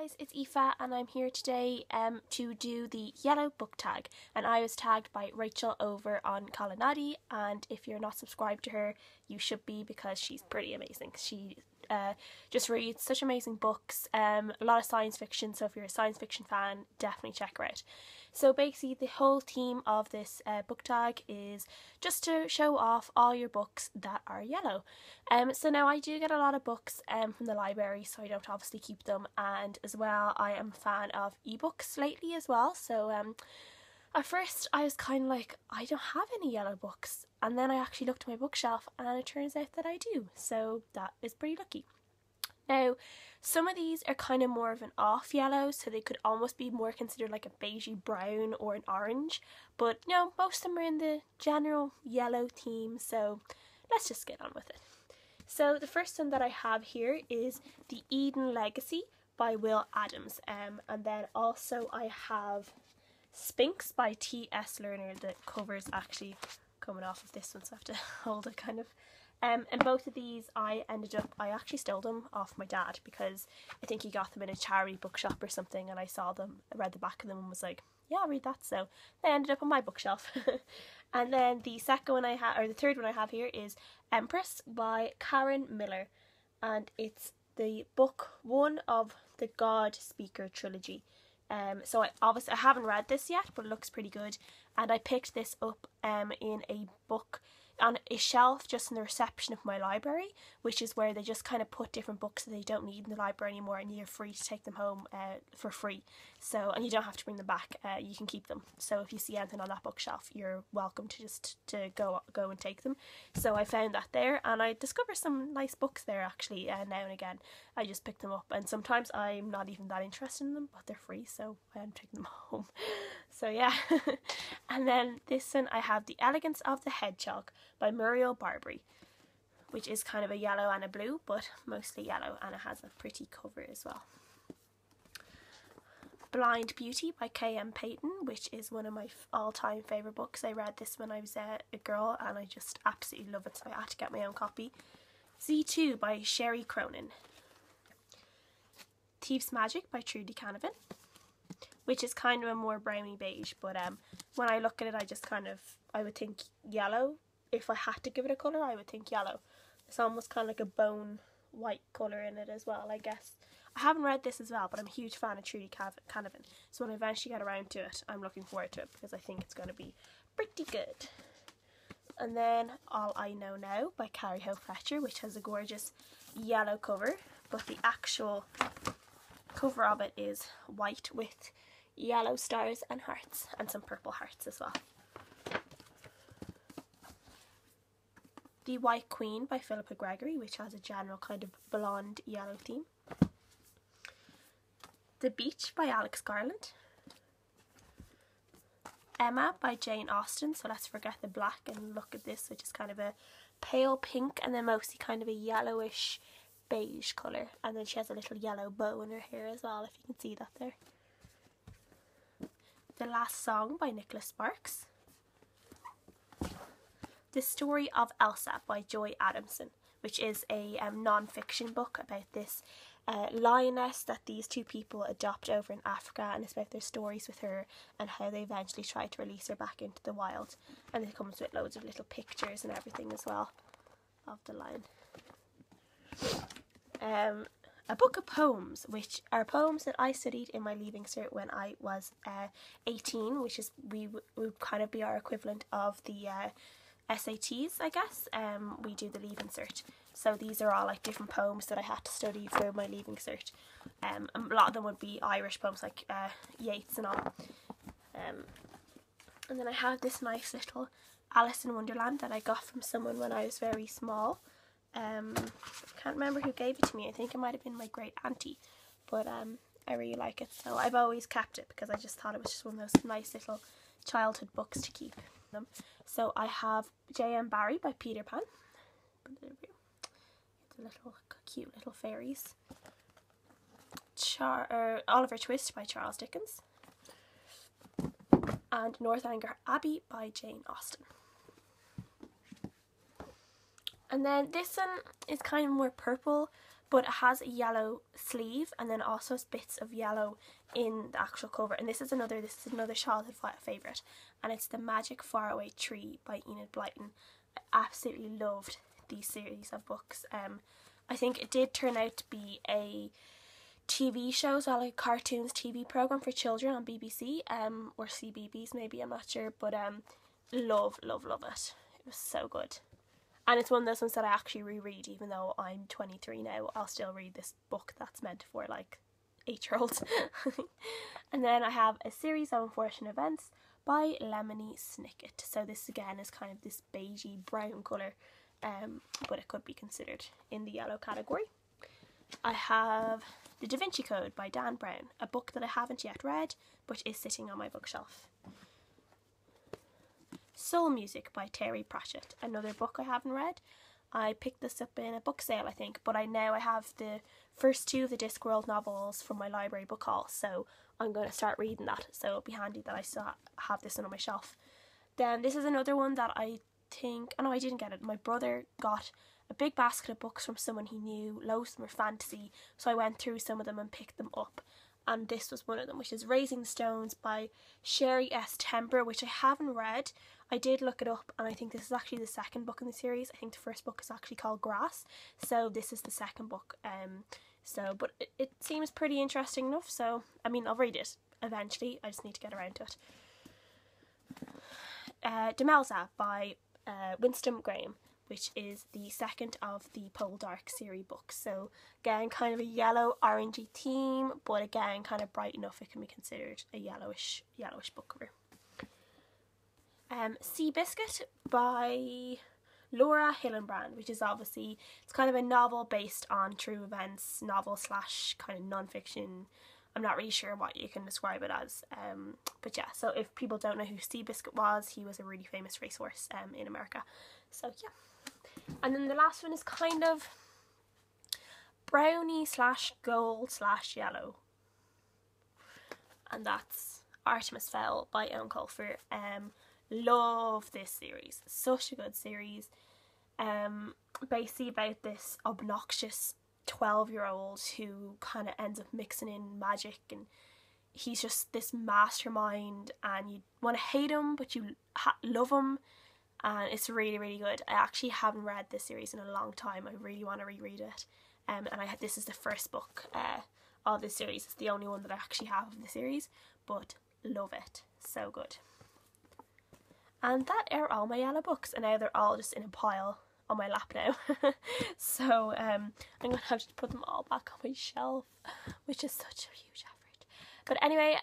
Guys, it's Aoife and I'm here today to do the yellow book tag, and I was tagged by Rachel over on Kalanadi, and if you're not subscribed to her you should be, because she's pretty amazing. She just reads such amazing books, a lot of science fiction, so if you're a science fiction fan definitely check her out. So basically the whole theme of this book tag is just to show off all your books that are yellow. So now I do get a lot of books from the library, so I don't obviously keep them, and as well I am a fan of ebooks lately as well. So at first I was kind of like, I don't have any yellow books, and then I actually looked at my bookshelf and it turns out that I do, so that is pretty lucky. Now, some of these are kind of more of an off yellow, so they could almost be more considered like a beigey brown or an orange, but you know, most of them are in the general yellow theme, so let's just get on with it. So the first one that I have here is The Eden Legacy by Will Adams, and then also I have Sphinx by T.S. Lerner. The cover is actually coming off of this one, so I have to hold it kind of. And both of these I actually stole them off my dad, because I think he got them in a charity bookshop or something, and I saw them, I read the back of them and was like, yeah, I'll read that, so they ended up on my bookshelf. And then the second one the third one I have here is Empress by Karen Miller, and it's the book one of the God Speaker trilogy. So I haven't read this yet, but it looks pretty good, and I picked this up in a book on a shelf just in the reception of my library, which is where they just kind of put different books that they don't need in the library anymore, and you're free to take them home for free. So, and you don't have to bring them back, you can keep them. So if you see anything on that bookshelf, you're welcome to just go and take them. So I found that there, and I discovered some nice books there actually. Now and again I just pick them up, and sometimes I'm not even that interested in them, but they're free, so I end up taking them home. So yeah. And then this one I have The Elegance of the Hedgehog by Muriel Barbary, which is kind of a yellow and a blue, but mostly yellow, and it has a pretty cover as well. Blind Beauty by K.M. Payton, which is one of my all-time favourite books. I read this when I was a girl and I just absolutely love it, so I had to get my own copy. Z2 by Sherry Cronin. Thieves' Magic by Trudy Canavan, which is kind of a more browny beige, but when I look at it I would think yellow. If I had to give it a colour, I would think yellow. It's almost kind of like a bone white colour in it as well, I guess. I haven't read this as well, but I'm a huge fan of Trudy Canavan, so when I eventually get around to it, I'm looking forward to it, because I think it's going to be pretty good. And then All I Know Now by Carrie Hope Fletcher, which has a gorgeous yellow cover, but the actual cover of it is white with yellow stars and hearts, and some purple hearts as well. The White Queen by Philippa Gregory, which has a general kind of blonde yellow theme. The Beach by Alex Garland. Emma by Jane Austen, so let's forget the black and look at this, which is kind of a pale pink and then mostly kind of a yellowish beige colour, and then she has a little yellow bow in her hair as well, if you can see that there. The Last Song by Nicholas Sparks. The Story of Elsa by Joy Adamson, which is a non-fiction book about this lioness that these two people adopt over in Africa, and it's about their stories with her and how they eventually try to release her back into the wild, and it comes with loads of little pictures and everything as well of the lion. A book of poems, which are poems that I studied in my Leaving Cert when I was 18, which is would kind of be our equivalent of the SATs, I guess. We do the Leaving Cert, so these are all like different poems that I had to study for my Leaving Cert. A lot of them would be Irish poems, like Yeats and all. And then I have this nice little Alice in Wonderland that I got from someone when I was very small. I can't remember who gave it to me. I think it might have been my great auntie, but I really like it, so I've always kept it because I just thought it was just one of those nice little childhood books to keep them. So I have J.M. Barrie by Peter Pan. It's a little cute little fairies. Oliver Twist by Charles Dickens, and Northanger Abbey by Jane Austen. And then this one is kind of more purple, but it has a yellow sleeve and then also bits of yellow in the actual cover. And this is another childhood favourite, and it's The Magic Faraway Tree by Enid Blyton. I absolutely loved these series of books. I think it did turn out to be a TV show, so like cartoons TV program for children on BBC, or CBeebies maybe, I'm not sure, but love it. It was so good. And it's one of those ones that I actually reread, even though I'm 23 now. I'll still read this book that's meant for like 8-year-olds. And then I have A Series of Unfortunate Events by Lemony Snicket. So this again is kind of this beigey brown colour, but it could be considered in the yellow category. I have The Da Vinci Code by Dan Brown, a book that I haven't yet read, but is sitting on my bookshelf. Soul Music by Terry Pratchett, another book I haven't read. I picked this up in a book sale, I think, but I have the first 2 of the Discworld novels from my library book haul, so I'm going to start reading that, so it'll be handy that I still have this one on my shelf. Then this is another one that I think, oh no, I didn't get it. My brother got a big basket of books from someone he knew. Loads of them were fantasy, so I went through some of them and picked them up. And this was one of them, which is Raising Stones by Sherry S. Temper, which I haven't read. I did look it up, and I think this is actually the second book in the series. I think the first book is actually called Grass, so this is the second book. But it seems pretty interesting enough, so I mean, I'll read it eventually. I just need to get around to it. Demelza by Winston Graham, which is the second of the Poldark series books. So again, kind of a yellow orangey theme, but again kind of bright enough it can be considered a yellowish book cover. Seabiscuit by Laura Hillenbrand, which is obviously, it's kind of a novel based on true events, novel / kind of non-fiction. I'm not really sure what you can describe it as, but yeah, so if people don't know who Seabiscuit was, he was a really famous racehorse in America. So yeah. And then the last one is kind of brownie / gold / yellow, and that's Artemis Fowl by Owen Colfer. Love this series, such a good series. Basically about this obnoxious 12-year-old who kind of ends up mixing in magic, and he's just this mastermind, and you want to hate him but you love him, and it's really, really good. I actually haven't read this series in a long time. I really want to reread it, and this is the first book of this series. It's the only one that I actually have of the series, but love it, so good. And that are all my yellow books, and now they're all just in a pile on my lap now. So I'm going to have to put them all back on my shelf, which is such a huge effort. But anyway,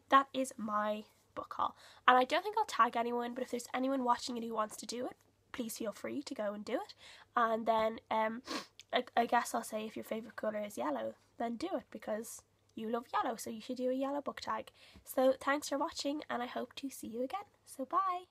that is my book haul. And I don't think I'll tag anyone, but if there's anyone watching it who wants to do it, please feel free to go and do it. And then I guess I'll say, if your favourite colour is yellow, then do it, because you love yellow, so you should do a yellow book tag. So thanks for watching, and I hope to see you again. So bye!